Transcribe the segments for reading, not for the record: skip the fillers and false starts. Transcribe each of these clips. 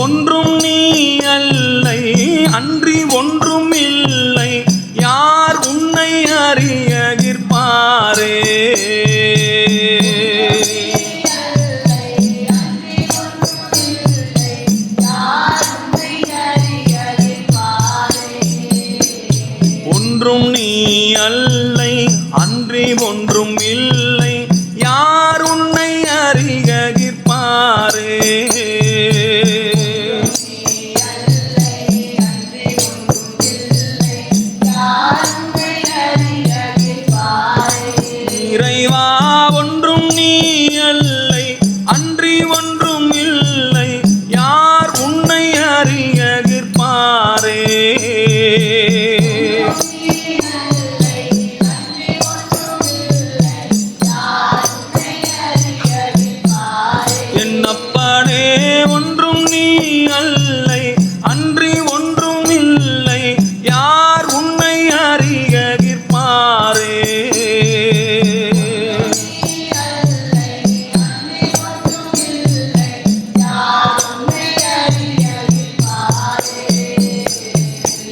ஒன்றும் நீ அல்லை அன்றி ஒன்றும் இல்லை யார் உன்னை அறியகிற்பாரே. ஒன்றும் நீ அல்லை அன்றி ஒன்றும் இல்லை யார் உன்னை அறியகிற்பாரே. இறைவா ஒன்றும் நீ அல்லை அன்றி ஒன்றும் இல்லை யார் உன்னை அறியகிற்பாரே. என்னப்பனே ஒன்றும் நீ அல்லை அன்றி ஒன்றும் இல்லை யார் உன்னை அறியகிற்பாரே.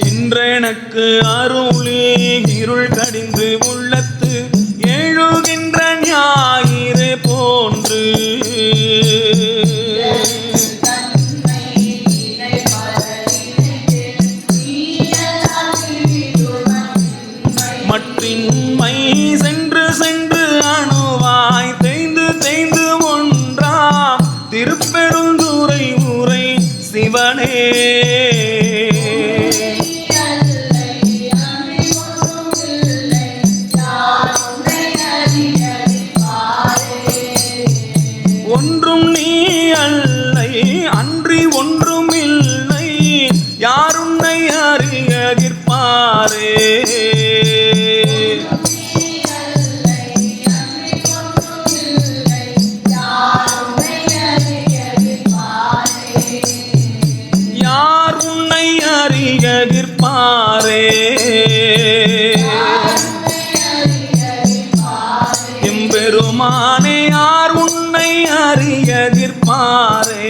இன்றெனக்கு அருளி இருள் கடிந்து உள்ளத்து எழுகின்ற ஞாயிறு போன்று மற்றின்மை சென்று சென்று அணுவாய் தேய்ந்து தேய்ந்து ஒன்றாம் திருப்பெருந்துறை உரை சிவனே. ஒன்றும் நீ அல்லை அன்றி ஒன்றும் இல்லை யார் உன்னை அறியகிற்பாரே. யார் உன்னை அறியகிற்பாரே. எம்பெருமானே யார் உன்னை அறியகிற்பாரே.